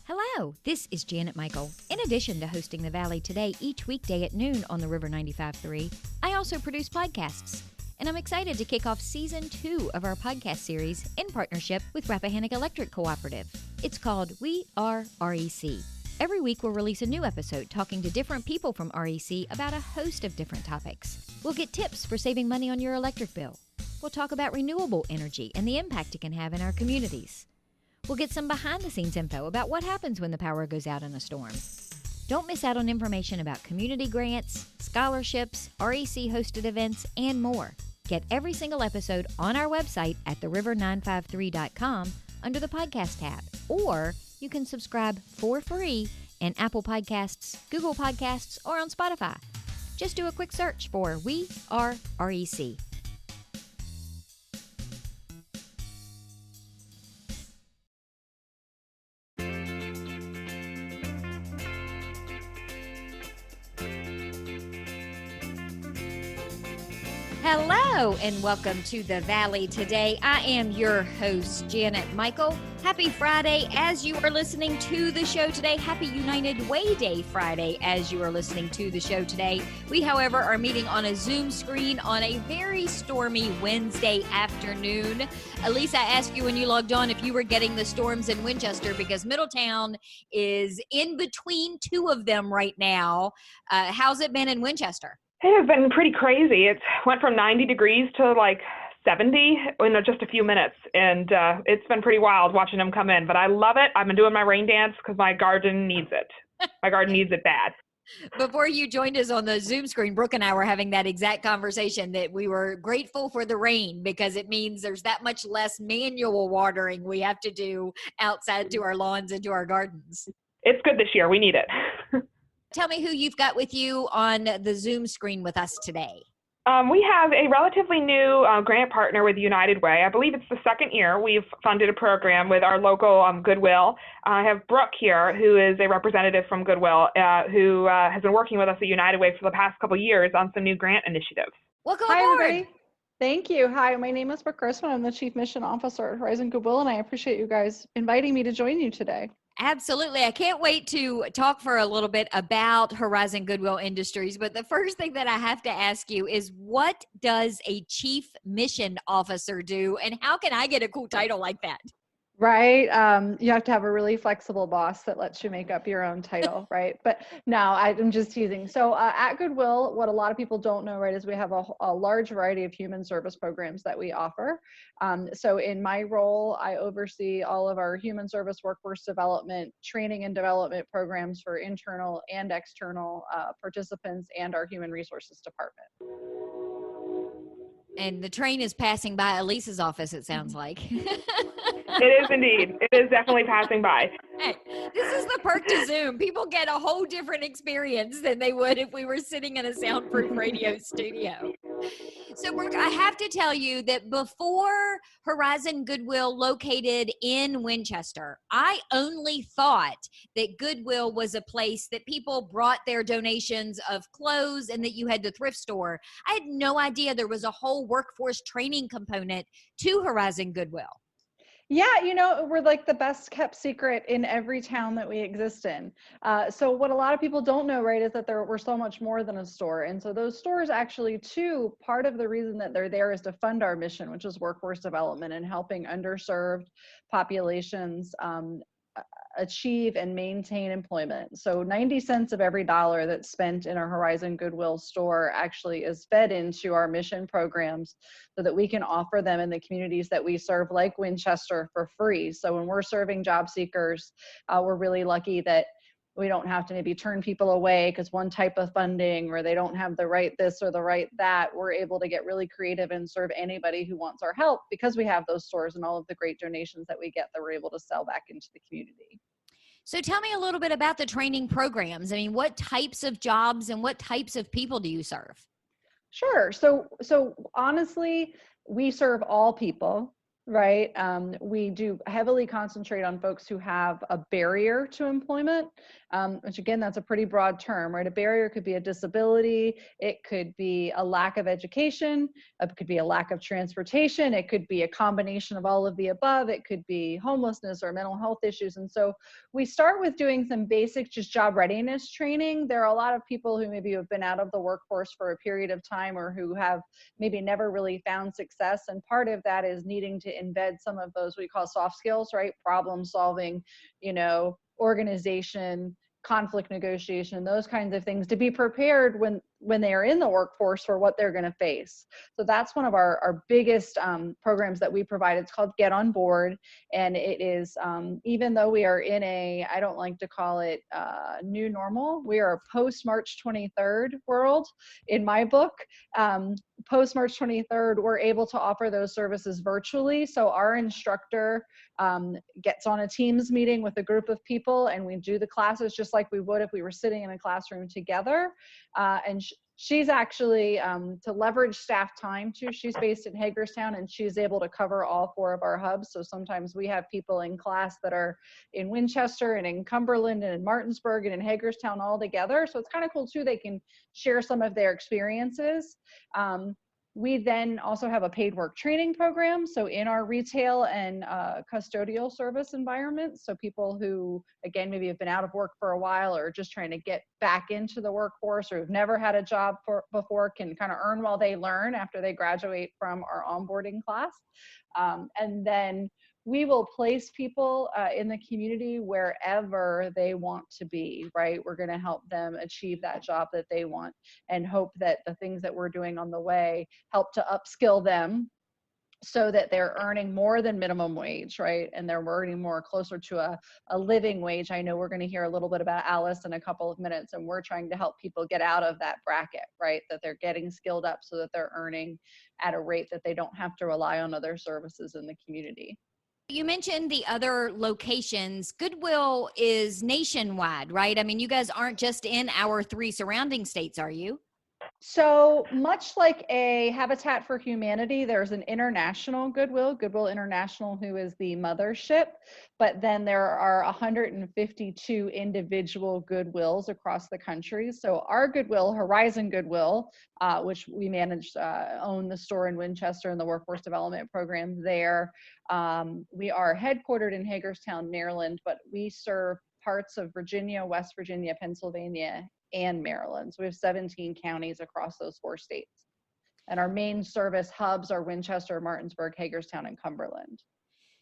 Hello, this is Janet Michael. In addition to hosting The Valley Today each weekday at noon on the River 95.3, I also produce podcasts. And I'm excited to kick off Season 2 of our podcast series in partnership with Rappahannock Electric Cooperative. It's called We Are REC. Every week we'll release a new episode talking to different people from REC about a host of different topics. We'll get tips for saving money on your electric bill. We'll talk about renewable energy and the impact it can have in our communities. We'll get some behind-the-scenes info about what happens when the power goes out in a storm. Don't miss out on information about community grants, scholarships, REC-hosted events, and more. Get every single episode on our website at theriver953.com under the podcast tab, or you can subscribe for free in Apple Podcasts, Google Podcasts, or on Spotify. Just do a quick search for We Are REC. Hello and welcome to The Valley Today. I am your host, Janet Michael. Happy Friday as you are listening to the show today. Happy United Way Day Friday as you are listening to the show today. We, however, are meeting on a Zoom screen on a very stormy Wednesday afternoon. Elise, I asked you when you logged on if you were getting the storms in Winchester because Middletown is in between two of them right now. How's it been in Winchester? It has been pretty crazy. It went from 90 degrees to like 70 in just a few minutes. And it's been pretty wild watching them come in. But I love it. I've been doing my rain dance because my garden needs it. My garden needs it bad. Before you joined us on the Zoom screen, Brooke and I were having that exact conversation that we were grateful for the rain because it means there's that much less manual watering we have to do outside to our lawns and to our gardens. It's good this year. We need it. Tell me who you've got with you on the Zoom screen with us today. We have a relatively new grant partner with United Way. I believe it's the second year we've funded a program with our local Goodwill. I have Brooke here, who is a representative from Goodwill, who has been working with us at United Way for the past couple of years on some new grant initiatives. Welcome aboard. Hi, everybody. Thank you. Hi, my name is Brooke Grossman. I'm the Chief Mission Officer at Horizon Goodwill, and I appreciate you guys inviting me to join you today. Absolutely. I can't wait to talk for a little bit about Horizon Goodwill Industries. But the first thing that I have to ask you is, what does a Chief Mission Officer do? And how can I get a cool title like that? Right. You have to have a really flexible boss that lets you make up your own title, right? But no, I'm just teasing. So at Goodwill, what a lot of people don't know, right, is we have a large variety of human service programs that we offer. So in my role, I oversee all of our human service workforce development, training and development programs for internal and external participants and our human resources department. And the train is passing by Elise's office, it sounds like. It is indeed. It is definitely passing by. Hey, this is the perk to Zoom. People get a whole different experience than they would if we were sitting in a soundproof radio studio. So, Brooke, I have to tell you that before Horizon Goodwill located in Winchester, I only thought that Goodwill was a place that people brought their donations of clothes and that you had the thrift store. I had no idea there was a whole workforce training component to Horizon Goodwill. Yeah, we're like the best kept secret in every town that we exist in. So what a lot of people don't know, right, is that we're so much more than a store. And so those stores actually, too, part of the reason that they're there is to fund our mission, which is workforce development and helping underserved populations achieve and maintain employment. So 90 cents of every dollar that's spent in a Horizon Goodwill store actually is fed into our mission programs so that we can offer them in the communities that we serve, like Winchester, for free. So when we're serving job seekers, we're really lucky that we don't have to maybe turn people away because one type of funding or they don't have the right this or the right that. We're able to get really creative and serve anybody who wants our help because we have those stores and all of the great donations that we get that we're able to sell back into the community. So tell me a little bit about the training programs. I mean, what types of jobs and what types of people do you serve? Sure. So honestly, we serve all people. right? We do heavily concentrate on folks who have a barrier to employment, which again, that's a pretty broad term, right? A barrier could be a disability, it could be a lack of education, it could be a lack of transportation, it could be a combination of all of the above, it could be homelessness or mental health issues. And so we start with doing some basic just job readiness training. There are a lot of people who maybe have been out of the workforce for a period of time or who have maybe never really found success. And part of that is needing to embed some of those we call soft skills, right? Problem solving, organization, conflict negotiation, those kinds of things to be prepared when they are in the workforce for what they're going to face. So that's one of our biggest programs that we provide. It's called Get On Board. And it is, even though we are in I don't like to call it new normal, we are a post March 23rd world in my book. Post March 23rd, we're able to offer those services virtually. So our instructor gets on a Teams meeting with a group of people, and we do the classes just like we would if we were sitting in a classroom together. And she's actually, to leverage staff time too, she's based in Hagerstown, and she's able to cover all 4 of our hubs. So sometimes we have people in class that are in Winchester and in Cumberland and in Martinsburg and in Hagerstown all together. So it's kind of cool too. They can share some of their experiences. We then also have a paid work training program. So in our retail and custodial service environments, so people who, again, maybe have been out of work for a while or just trying to get back into the workforce or have never had a job before can kind of earn while they learn after they graduate from our onboarding class. And then we will place people in the community wherever they want to be, right? We're going to help them achieve that job that they want and hope that the things that we're doing on the way help to upskill them so that they're earning more than minimum wage, right? And they're earning more closer to a living wage. I know we're going to hear a little bit about Alice in a couple of minutes, and we're trying to help people get out of that bracket, right? That they're getting skilled up so that they're earning at a rate that they don't have to rely on other services in the community. You mentioned the other locations. Goodwill is nationwide, right? I mean, you guys aren't just in our 3 surrounding states, are you? So much like a Habitat for Humanity, there's an international Goodwill International, who is the mothership, but then there are 152 individual Goodwills across the country. So our Goodwill, Horizon Goodwill, which we manage, own the store in Winchester and the workforce development program there. We are headquartered in Hagerstown, Maryland, but we serve parts of Virginia, West Virginia, Pennsylvania, and Maryland. So we have 17 counties across those 4 states. And our main service hubs are Winchester, Martinsburg, Hagerstown, and Cumberland.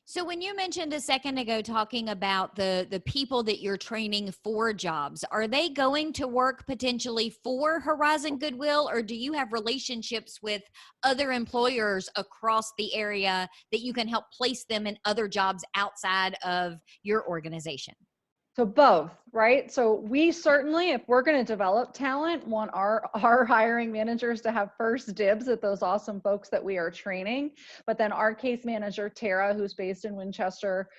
So when you mentioned a second ago talking about the people that you're training for jobs, are they going to work potentially for Horizon Goodwill, or do you have relationships with other employers across the area that you can help place them in other jobs outside of your organization? So both, right? So we certainly, if we're going to develop talent, want our hiring managers to have first dibs at those awesome folks that we are training. But then our case manager, Tara, who's based in Winchester,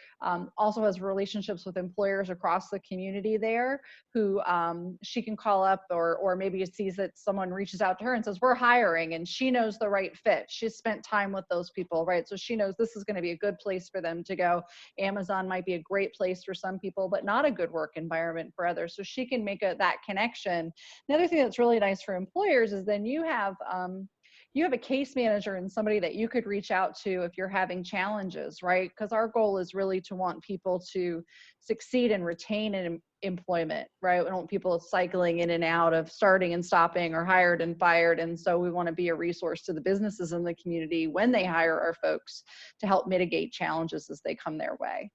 also has relationships with employers across the community there who she can call up, or maybe sees that someone reaches out to her and says, we're hiring, and she knows the right fit. She's spent time with those people, right? So she knows this is going to be a good place for them to go. Amazon might be a great place for some people, but not a good work environment for others. So she can make that connection. Another thing that's really nice for employers is then you have a case manager and somebody that you could reach out to if you're having challenges, right? Because our goal is really to want people to succeed and retain in employment, right? We don't want people cycling in and out of starting and stopping or hired and fired. And so we want to be a resource to the businesses in the community when they hire our folks to help mitigate challenges as they come their way.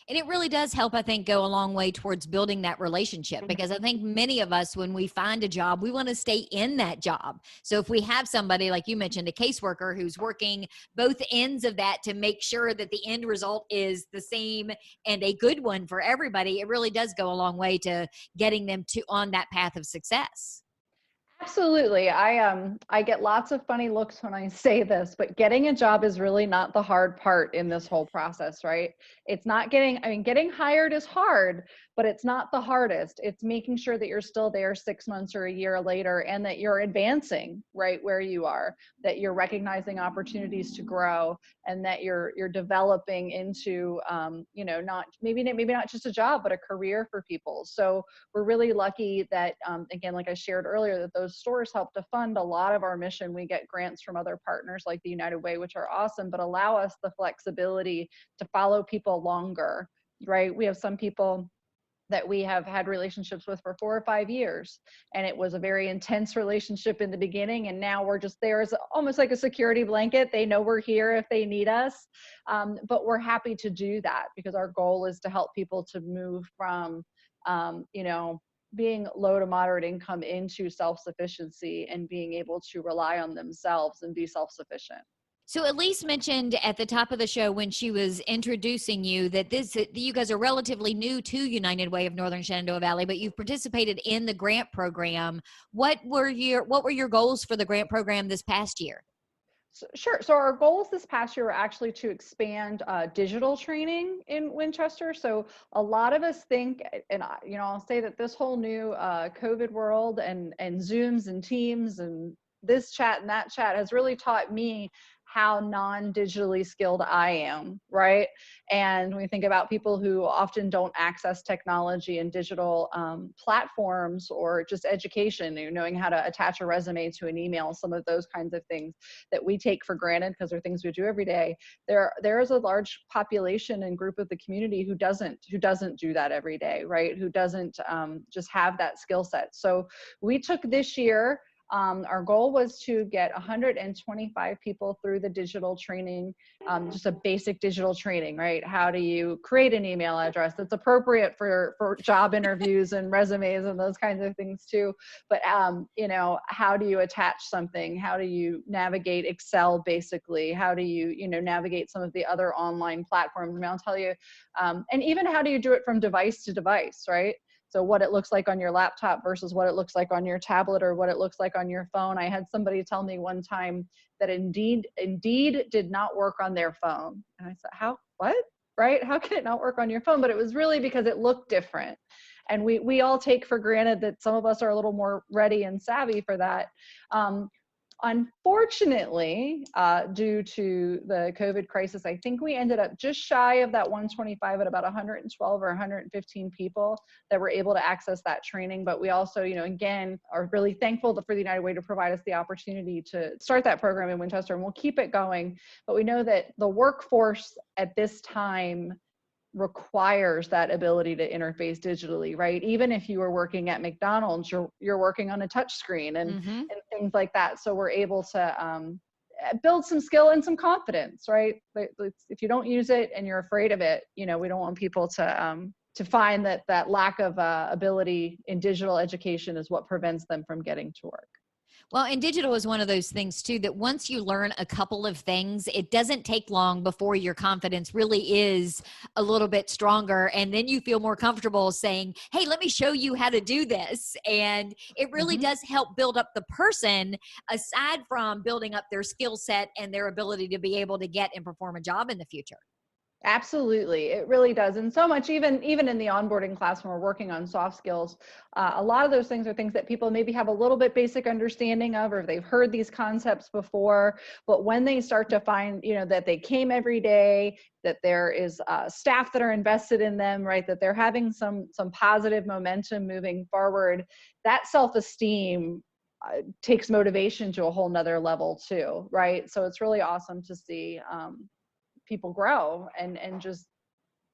And it really does help, I think, go a long way towards building that relationship, because I think many of us, when we find a job, we want to stay in that job. So if we have somebody, like you mentioned, a caseworker who's working both ends of that to make sure that the end result is the same and a good one for everybody, it really does go a long way to getting them on that path of success. Absolutely. I get lots of funny looks when I say this, but getting a job is really not the hard part in this whole process, right? It's not getting hired is hard, but it's not the hardest. It's making sure that you're still there 6 months or a year later, and that you're advancing right where you are, that you're recognizing opportunities to grow, and that you're developing into, not not just a job, but a career for people. So we're really lucky that, again, like I shared earlier, that those stores help to fund a lot of our mission. We get grants from other partners like the United Way, which are awesome, but allow us the flexibility to follow people longer, right? We have some people that we have had relationships with for 4 or 5 years, and it was a very intense relationship in the beginning, and now we're just there as almost like a security blanket. They know we're here if they need us, but we're happy to do that because our goal is to help people to move from being low to moderate income into self-sufficiency and being able to rely on themselves and be self-sufficient. So Elise mentioned at the top of the show when she was introducing you that you guys are relatively new to United Way of Northern Shenandoah Valley, but you've participated in the grant program. What were your goals for the grant program this past year? Sure. So our goals this past year were actually to expand digital training in Winchester. So a lot of us think, and I'll say that this whole new COVID world and Zooms and Teams and this chat and that chat has really taught me how non-digitally skilled I am, right? And when we think about people who often don't access technology and digital platforms or just education, knowing how to attach a resume to an email, some of those kinds of things that we take for granted because they're things we do every day. There is a large population and group of the community who doesn't do that every day, right? Who doesn't just have that skill set. So we took this year, our goal was to get 125 people through the digital training, just a basic digital training, right? How do you create an email address that's appropriate for job interviews and resumes and those kinds of things too. But, how do you attach something? How do you navigate Excel basically? How do you, navigate some of the other online platforms? I mean, I'll tell you, and even how do you do it from device to device, right? So what it looks like on your laptop versus what it looks like on your tablet or what it looks like on your phone. I had somebody tell me one time that Indeed did not work on their phone. And I said, what? Right? How can it not work on your phone? But it was really because it looked different. And we all take for granted that some of us are a little more ready and savvy for that. Unfortunately, due to the COVID crisis, I think we ended up just shy of that 125 at about 112 or 115 people that were able to access that training. But we also, again, are really thankful for the United Way to provide us the opportunity to start that program in Winchester, and we'll keep it going. But we know that the workforce at this time requires that ability to interface digitally, right? Even if you were working at McDonald's, you're working on a touch screen and things like that. So we're able to build some skill and some confidence, right? If you don't use it and you're afraid of it, we don't want people to find that lack of ability in digital education is what prevents them from getting to work. Well, and digital is one of those things too, that once you learn a couple of things, it doesn't take long before your confidence really is a little bit stronger. And then you feel more comfortable saying, hey, let me show you how to do this. And it really does help build up the person aside from building up their skill set and their ability to be able to get and perform a job in the future. Absolutely. It really does. And so much, even in the onboarding class when we're working on soft skills, a lot of those things are things that people maybe have a little bit basic understanding of, or they've heard these concepts before. But when they start to find, that they came every day, that there is staff that are invested in them, right, that they're having some positive momentum moving forward, that self-esteem takes motivation to a whole nother level too, right? So it's really awesome to see people grow and just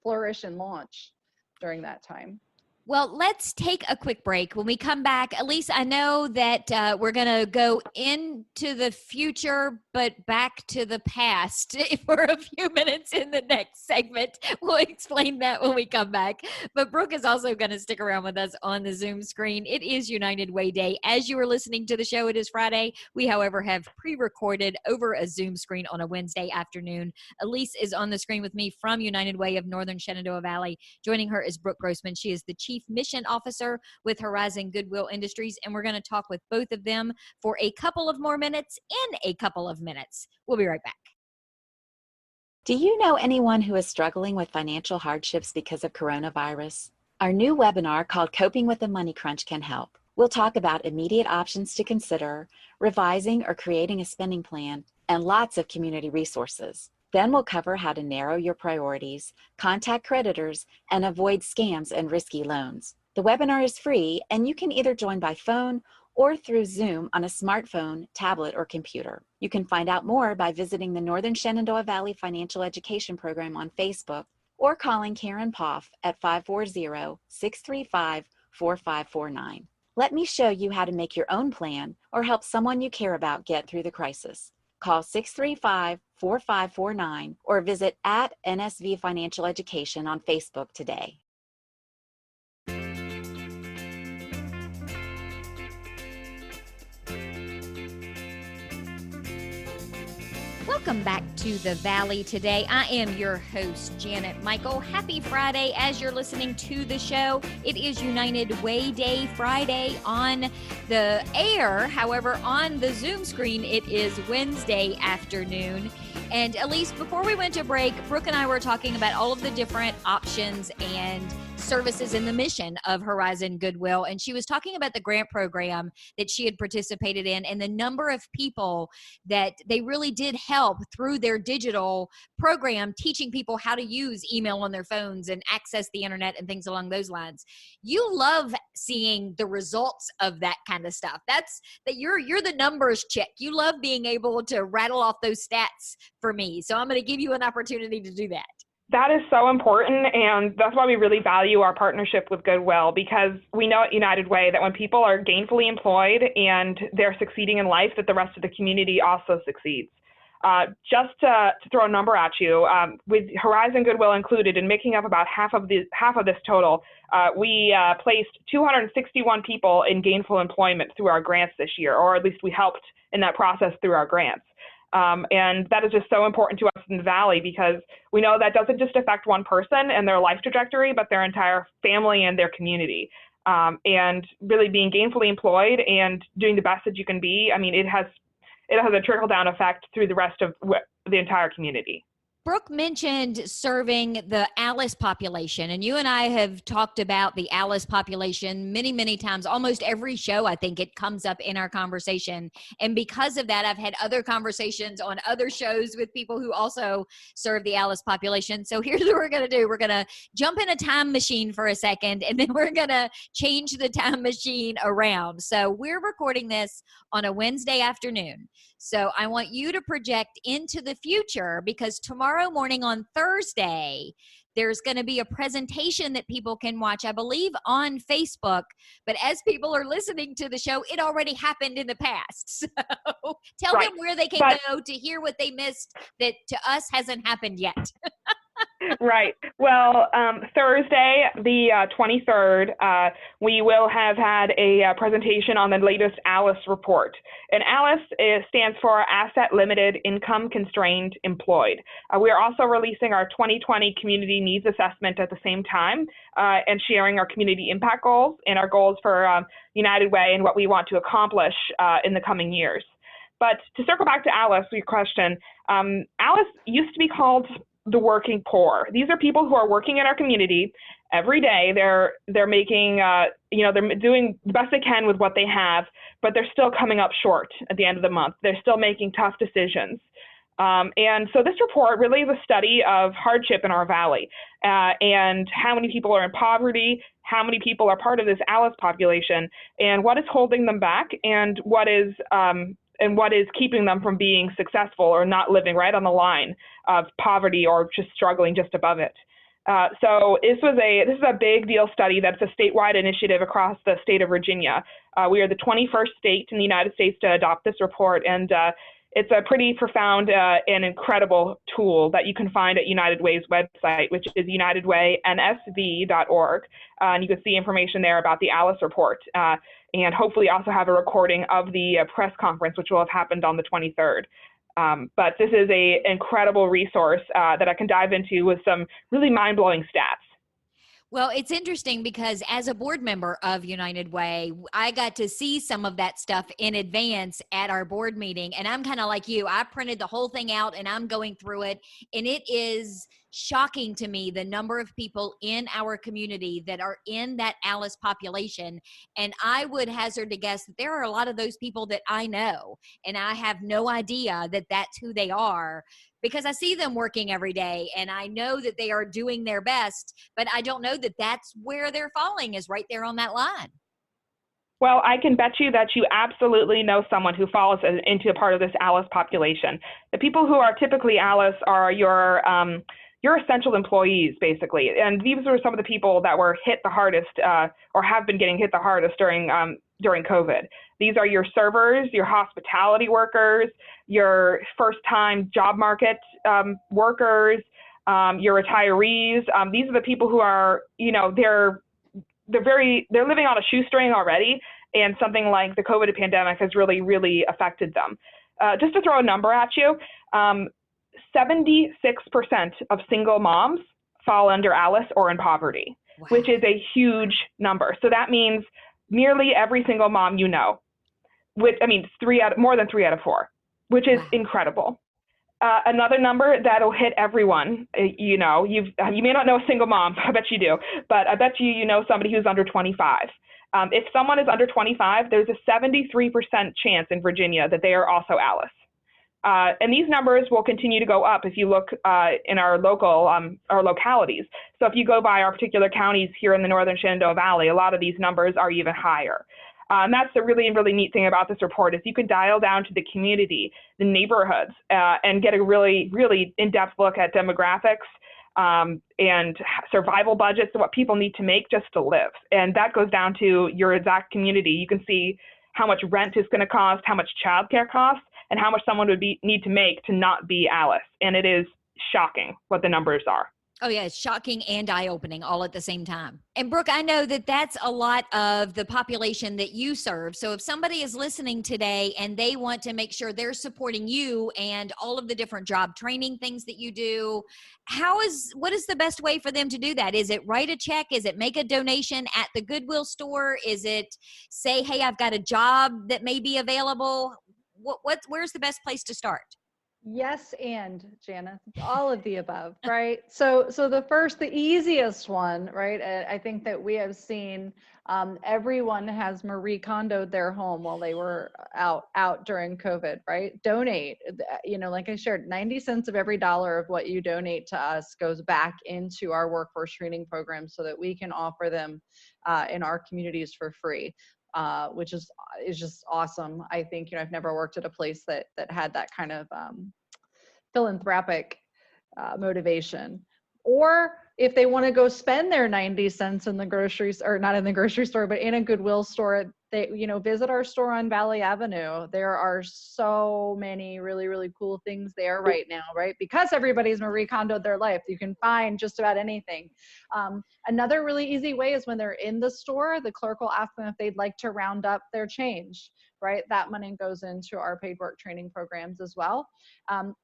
flourish and launch during that time. Well, let's take a quick break. When we come back, Elise, I know that we're going to go into the future, but back to the past for a few minutes in the next segment. We'll explain that when we come back. But Brooke is also going to stick around with us on the Zoom screen. It is United Way Day. As you are listening to the show, it is Friday. We, however, have pre-recorded over a Zoom screen on a Wednesday afternoon. Elise is on the screen with me from United Way of Northern Shenandoah Valley. Joining her is Brooke Grossman. She is the Chief Mission Officer with Horizon Goodwill Industries, and we're going to talk with both of them for a couple of more minutes in a couple of minutes. We'll be right back. Do you know anyone who is struggling with financial hardships because of coronavirus? Our new webinar called Coping with the Money Crunch can help. We'll talk about immediate options to consider, revising or creating a spending plan, and lots of community resources. Then we'll cover how to narrow your priorities, contact creditors, and avoid scams and risky loans. The webinar is free, and you can either join by phone or through Zoom on a smartphone, tablet, or computer. You can find out more by visiting the Northern Shenandoah Valley Financial Education Program on Facebook or calling Karen Poff at 540-635-4549. Let me show you how to make your own plan or help someone you care about get through the crisis. Call 635-4549 or visit at NSV Financial Education on Facebook today. Welcome back to the Valley today. I am your host, Janet Michael. Happy Friday as you're listening to the show. It is United Way Day Friday on the air. However, on the Zoom screen, it is Wednesday afternoon. And Elise, before we went to break, Brooke and I were talking about all of the different options and services in the mission of Horizon Goodwill. And she was talking about the grant program that she had participated in and the number of people that they really did help through their digital program, teaching people how to use email on their phones and access the internet and things along those lines. You love seeing the results of that kind of stuff. That's that you're the numbers chick. You love being able to rattle off those stats for me. So I'm going to give you an opportunity to do that. That is so important, and that's why we really value our partnership with Goodwill, because we know at United Way that when people are gainfully employed and they're succeeding in life, that the rest of the community also succeeds. Just to throw a number at you, with Horizon Goodwill included and making up about half of this total, we placed 261 people in gainful employment through our grants this year, or at least we helped in that process through our grants. And that is just so important to us in the Valley, because we know that doesn't just affect one person and their life trajectory, but their entire family and their community. And really being gainfully employed and doing the best that you can be, I mean, it has a trickle-down effect through the rest of the entire community. Brooke mentioned serving the Alice population, and you and I have talked about the Alice population many, many times. Almost every show, I think it comes up in our conversation. And because of that, I've had other conversations on other shows with people who also serve the Alice population. So here's what we're going to do. We're going to jump in a time machine for a second, and then we're going to change the time machine around. So we're recording this on a Wednesday afternoon. So I want you to project into the future, because tomorrow morning on Thursday, there's going to be a presentation that people can watch, I believe, on Facebook. But as people are listening to the show, it already happened in the past. So tell them where they can go to hear what they missed that to us hasn't happened yet. Right. Well, Thursday, the 23rd, we will have had a presentation on the latest ALICE report. And ALICE stands for Asset Limited Income Constrained Employed. We are also releasing our 2020 Community Needs Assessment at the same time, and sharing our community impact goals and our goals for United Way and what we want to accomplish in the coming years. But to circle back to ALICE, your question, ALICE used to be called the working poor. These are people who are working in our community every day. They're making, they're doing the best they can with what they have, but they're still coming up short at the end of the month. They're still making tough decisions. And so this report really is a study of hardship in our Valley, and how many people are in poverty, how many people are part of this ALICE population, and what is holding them back, and what is keeping them from being successful or not living right on the line of poverty or just struggling just above it. So this is a big deal study that's a statewide initiative across the state of Virginia. We are the 21st state in the United States to adopt this report, and it's a pretty profound and incredible tool that you can find at United Way's website, which is unitedwaynsv.org. And you can see information there about the ALICE report, and hopefully also have a recording of the press conference, which will have happened on the 23rd. But this is an incredible resource that I can dive into with some really mind-blowing stats. Well, it's interesting because as a board member of United Way, I got to see some of that stuff in advance at our board meeting. And I'm kind of like you. I printed the whole thing out and I'm going through it. And it is shocking to me, the number of people in our community that are in that Alice population. And I would hazard to guess that there are a lot of those people that I know, and I have no idea that that's who they are, because I see them working every day and I know that they are doing their best, but I don't know that that's where they're falling, is right there on that line. Well, I can bet you that you absolutely know someone who falls into a part of this Alice population. The people who are typically Alice are your essential employees, basically. And these are some of the people that were hit the hardest or have been getting hit the hardest during COVID. These are your servers, your hospitality workers, your first-time job market workers, your retirees. These are the people who are, they're living on a shoestring already, and something like the COVID pandemic has really, really affected them. Just to throw a number at you, 76% of single moms fall under Alice or in poverty, wow, which is a huge number. So that means nearly every single mom you know, more than 3 out of 4, which is wow, incredible. Another number that'll hit everyone, you may not know a single mom, I bet you do, but I bet you know somebody who's under 25. If someone is under 25, there's a 73% chance in Virginia that they are also Alice. And these numbers will continue to go up if you look in our localities. So if you go by our particular counties here in the Northern Shenandoah Valley, a lot of these numbers are even higher. And that's the really, really neat thing about this report, is you can dial down to the community, the neighborhoods, and get a really, really in-depth look at demographics and survival budgets, and what people need to make just to live. And that goes down to your exact community. You can see how much rent is going to cost, how much childcare costs, and how much someone would need to make to not be Alice. And it is shocking what the numbers are. Oh, yeah, it's shocking and eye-opening all at the same time. And Brooke, I know that that's a lot of the population that you serve. So if somebody is listening today and they want to make sure they're supporting you and all of the different job training things that you do, what is the best way for them to do that? Is it write a check? Is it make a donation at the Goodwill store? Is it say, hey, I've got a job that may be available? Where's the best place to start? Yes, and Janice, all of the above, right? So the easiest one, right? I think that we have seen everyone has Marie Kondoed their home while they were out during COVID, right? Donate, like I shared, 90 cents of every dollar of what you donate to us goes back into our workforce training program so that we can offer them in our communities for free. Which is just awesome. I think, I've never worked at a place that had that kind of philanthropic motivation. Or if they want to go spend their 90 cents in the groceries, or not in the grocery store, but in a Goodwill store, they, visit our store on Valley Avenue. There are so many really, really cool things there right now, right? Because everybody's Marie Kondoed their life. You can find just about anything. Another really easy way is when they're in the store, the clerk will ask them if they'd like to round up their change, right? That money goes into our paid work training programs as well.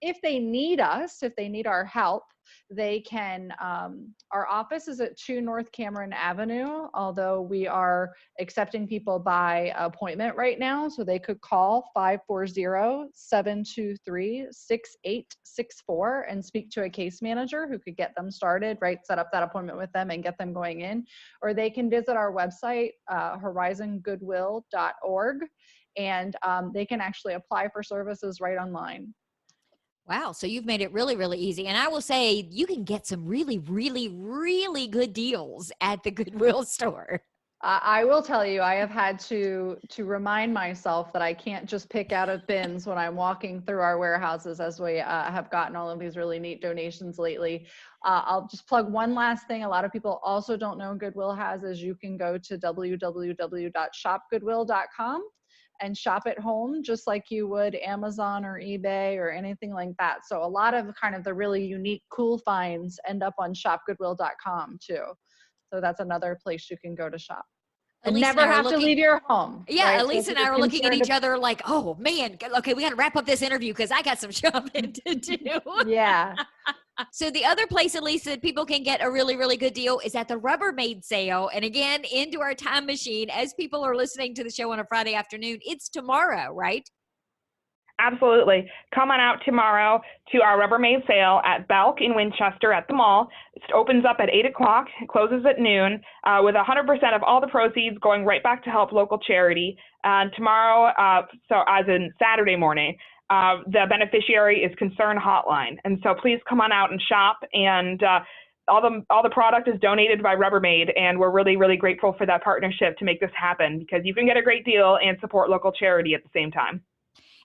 If they need us, if they need our help, they can, our office is at 2 North Cameron Avenue, although we are accepting people by appointment right now. So they could call 540-723-6864 and speak to a case manager who could get them started, right? Set up that appointment with them and get them going in. Or they can visit our website, horizongoodwill.org, and they can actually apply for services right online. Wow. So you've made it really, really easy. And I will say you can get some really, really, really good deals at the Goodwill store. I will tell you, I have had to remind myself that I can't just pick out of bins when I'm walking through our warehouses, as we have gotten all of these really neat donations lately. I'll just plug one last thing. A lot of people also don't know Goodwill has is you can go to www.shopgoodwill.com and shop at home just like you would Amazon or eBay or anything like that. So a lot of kind of the really unique, cool finds end up on shopgoodwill.com too. So that's another place you can go to shop. And never have to leave your home. Yeah, right? Elise and I are looking at each other like, oh man, okay, we got to wrap up this interview because I got some shopping to do. Yeah. So the other place, Elise, that people can get a really, really good deal is at the Rubbermaid sale. And again, into our time machine, as people are listening to the show on a Friday afternoon, it's tomorrow, right? Absolutely. Come on out tomorrow to our Rubbermaid sale at Belk in Winchester at the mall. It opens up at 8 o'clock, it closes at noon, with 100% of all the proceeds going right back to help local charity. And tomorrow, so as in Saturday morning, the beneficiary is Concern Hotline. And so please come on out and shop. And all the product is donated by Rubbermaid, and we're really, really grateful for that partnership to make this happen, because you can get a great deal and support local charity at the same time.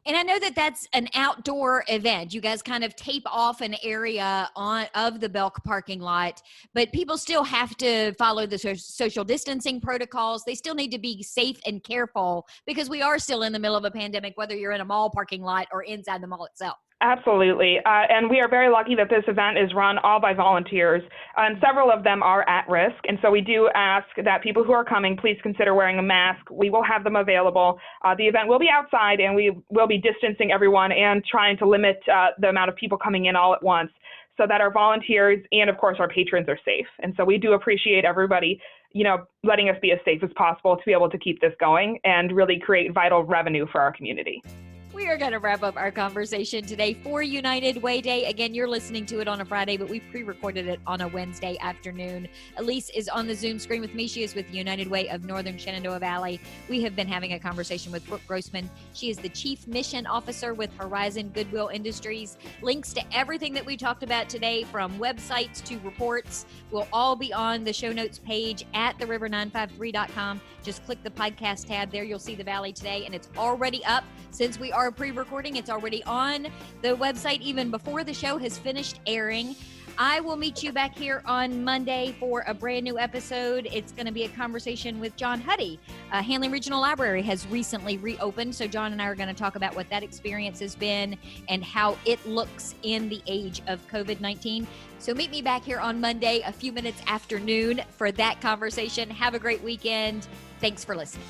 And I know that that's an outdoor event. You guys kind of tape off an area of the Belk parking lot, but people still have to follow the social distancing protocols. They still need to be safe and careful, because we are still in the middle of a pandemic, whether you're in a mall parking lot or inside the mall itself. Absolutely. And we are very lucky that this event is run all by volunteers, and several of them are at risk. And so we do ask that people who are coming, please consider wearing a mask. We will have them available. The event will be outside, and we will be distancing everyone and trying to limit the amount of people coming in all at once, so that our volunteers and, of course, our patrons are safe. And so we do appreciate everybody, letting us be as safe as possible to be able to keep this going and really create vital revenue for our community. We are going to wrap up our conversation today for United Way Day. Again, you're listening to it on a Friday, but we pre-recorded it on a Wednesday afternoon. Elise is on the Zoom screen with me. She is with United Way of Northern Shenandoah Valley. We have been having a conversation with Brooke Grossman. She is the Chief Mission Officer with Horizon Goodwill Industries. Links to everything that we talked about today, from websites to reports, will all be on the show notes page at theriver953.com. Just click the podcast tab there. You'll see the Valley today, and it's already up. Since we are pre-recording, it's already on the website even before the show has finished airing. I will meet you back here on Monday for a brand new episode. It's going to be a conversation with John Huddy. Handley Regional Library has recently reopened, so John and I are going to talk about what that experience has been and how it looks in the age of COVID-19. So meet me back here on Monday, a few minutes after noon, for that conversation. Have a great weekend. Thanks for listening.